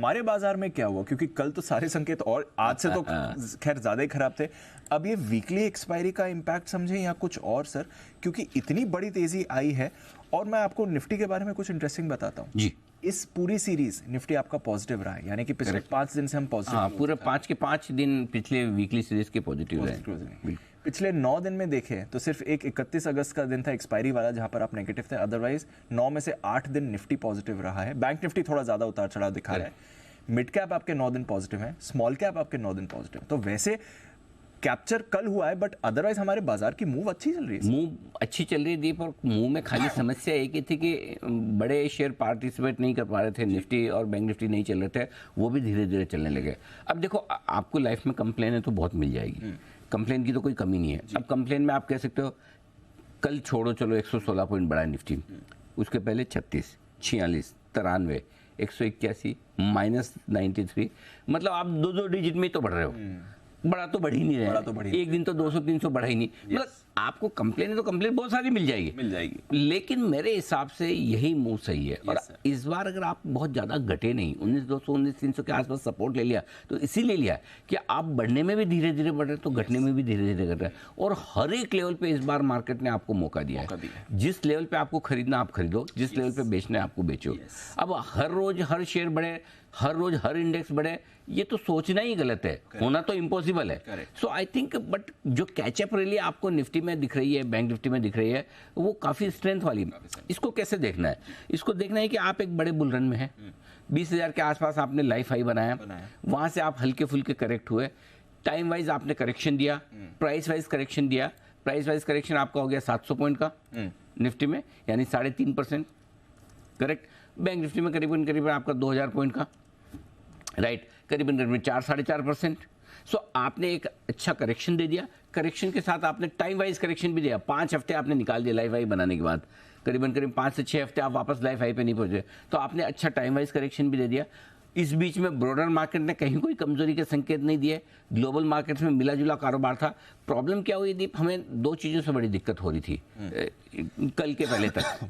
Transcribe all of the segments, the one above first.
हमारे बाजार में क्या हुआ, क्योंकि कल तो सारे संकेत और आज से तो खैर ज्यादा ही खराब थे, अब ये वीकली एक्सपायरी का इम्पैक्ट समझे या कुछ और सर, क्योंकि इतनी बड़ी तेजी आई है। और मैं आपको निफ्टी के बारे में कुछ इंटरेस्टिंग बताता हूँ जी। इस पूरी सीरीज निफ्टी आपका पॉजिटिव रहा है, यानी कि पिछले 5 दिन से हम पॉजिटिव। हाँ, पूरे 5 के 5 दिन पिछले वीकली सीरीज के पॉजिटिव रहे। पिछले 9 दिन में देखें तो सिर्फ एक 31 अगस्त का दिन था एक्सपायरी वाला जहां पर आप नेगेटिव थे, अदरवाइज 9 में से 8 दिन निफ्टी पॉजिटिव रहा है। बैंक निफ्टी थोड़ा ज्यादा उतार चढ़ाव दिखा रहा है। मिड कैप आपके 9 दिन पॉजिटिव है, स्मॉल कैप आपके 9 दिन पॉजिटिव। तो वैसे कैप्चर कल हुआ है, बट अदरवाइज हमारे बाजार की मूव अच्छी चल रही है। मूव अच्छी चल रही थी, पर मूव में खाली समस्या एक ही थी कि बड़े शेयर पार्टिसिपेट नहीं कर पा रहे थे। निफ्टी और बैंक निफ्टी नहीं चल रहे थे, वो भी धीरे धीरे चलने लगे। अब देखो, आपको लाइफ में कंप्लेन है तो बहुत मिल जाएगी, कंप्लेन की तो कोई कमी नहीं है। अब कंप्लेन में आप कह सकते हो कल छोड़ो, चलो 116 पॉइंट बढ़ा निफ्टी, उसके पहले 36, 46, 93, 181, -93, मतलब आप 2 डिजिट में ही तो बढ़ रहे हो। बड़ा तो बढ़ ही नहीं रहे, एक दिन तो 200-300 बढ़ा ही नहीं। मतलब आपको कंप्लेन है तो कंप्लेन बहुत सारी मिल जाएगी। लेकिन मेरे हिसाब से यही मूव सही है। और इस बार अगर आप बहुत ज़्यादा घटे नहीं, 19,200 19,300 के आसपास सपोर्ट ले लिया, तो इसीलिए लिया कि आप बढ़ने में भी धीरे धीरे बढ़ रहे, तो घटने में भी धीरे धीरे घट रहे हैं। और हर एक लेवल पे इस बार मार्केट ने आपको मौका दिया है। जिस लेवल पे आपको खरीदना आप खरीदो, जिस लेवल पे बेचना है आपको बेचो। अब हर रोज हर शेयर बढ़े, हर रोज हर इंडेक्स बढ़े, ये तो सोचना ही गलत है, होना तो इम्पॉसिबल है। सो आई थिंक, बट जो कैचअप रैली आपको निफ्टी में दिख रही है, बैंक निफ्टी में दिख रही है, वो काफी स्ट्रेंथ वाली। इसको कैसे देखना है? इसको देखना है कि आप एक बड़े बुल रन में हैं, 20,000 के आसपास आपने लाइफ हाई बनाया, वहां से आप हल्के फुल्के करेक्ट हुए, टाइम वाइज आपने करेक्शन दिया, प्राइस वाइज करेक्शन दिया। प्राइस वाइज करेक्शन आपका हो गया 700 पॉइंट का निफ्टी में, यानी 3.5%, करेक्ट। बैंक निफ्टी में करीबन आपका 2,000 पॉइंट का, राइट, करीबन 4-4.5%। सो आपने एक अच्छा करेक्शन दे दिया। करेक्शन के साथ आपने टाइम वाइज करेक्शन भी दिया। 5 हफ्ते आपने निकाल दिया लाइफ हाई बनाने के बाद, करीबन 5 से 6 हफ्ते आप वापस लाइफ हाई पे नहीं पहुंचे, तो आपने अच्छा टाइम वाइज करेक्शन भी दे दिया। इस बीच में ब्रॉडर मार्केट ने कहीं कोई कमजोरी के संकेत नहीं दिए, ग्लोबल मार्केट्स में मिला जुला कारोबार था। प्रॉब्लम क्या हुई दीप, हमें 2 चीज़ों से बड़ी दिक्कत हो रही थी कल के पहले तक।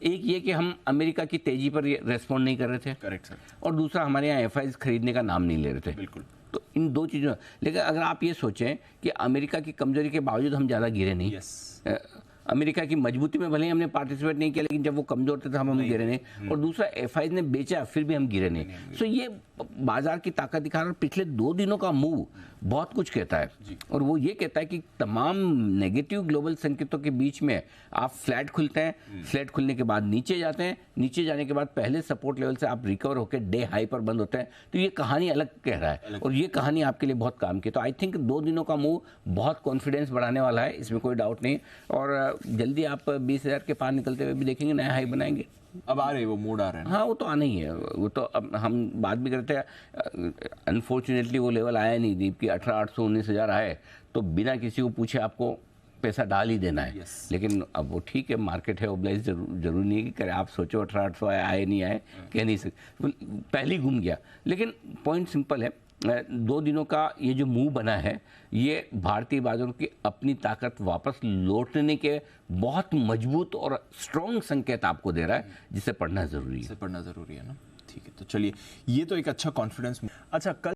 एक ये कि हम अमेरिका की तेजी पर रेस्पॉन्ड नहीं कर रहे थे, करेक्ट सर, और दूसरा हमारे यहाँ एफआईज खरीदने का नाम नहीं ले रहे थे। बिल्कुल। तो इन 2 चीज़ों, लेकिन अगर आप ये सोचें कि अमेरिका की कमजोरी के बावजूद हम ज़्यादा गिरे नहीं, अमेरिका की मजबूती में भले ही हमने पार्टिसिपेट नहीं किया, लेकिन जब वो कमजोर थे तो हम गिरे नहीं। और दूसरा, एफआई ने बेचा फिर भी हम गिरे नहीं। सो ये बाजार की ताकत दिखा रहा है। पिछले 2 दिनों का मूव बहुत कुछ कहता है, और वो ये कहता है कि तमाम नेगेटिव ग्लोबल संकेतों के बीच में आप फ्लैट खुलते हैं, फ्लैट खुलने के बाद नीचे जाते हैं, नीचे जाने के बाद पहले सपोर्ट लेवल से आप रिकवर होकर डे हाई पर बंद होते हैं। तो ये कहानी अलग कह रहा है, और ये कहानी आपके लिए बहुत काम की। तो आई थिंक 2 दिनों का मूव बहुत कॉन्फिडेंस बढ़ाने वाला है, इसमें कोई डाउट नहीं। और जल्दी आप 20,000 के पार निकलते हुए भी देखेंगे, नया हाई बनाएंगे। अब आ रहे, वो मूड आ रहे हैं। हाँ, वो तो आना ही है। वो तो अब हम बात भी करते हैं, अनफॉर्चुनेटली वो लेवल आया नहीं दीप की 18,800 19,000 आए तो बिना किसी को पूछे आपको पैसा डाल ही देना है। लेकिन अब वो ठीक है, मार्केट है, ओब्लाइज जरूरी नहीं कि करे आप सोचो 18,800 आए नहीं आए, कह नहीं सकते, पहले ही घूम गया। लेकिन पॉइंट सिंपल है, 2 दिनों का ये जो मूव बना है, ये भारतीय बाजारों की अपनी ताकत वापस लौटने के बहुत मजबूत और स्ट्रॉन्ग संकेत आपको दे रहा है, जिसे पढ़ना जरूरी है। ना, ठीक है। तो चलिए, ये तो एक अच्छा कॉन्फिडेंस। अच्छा, कल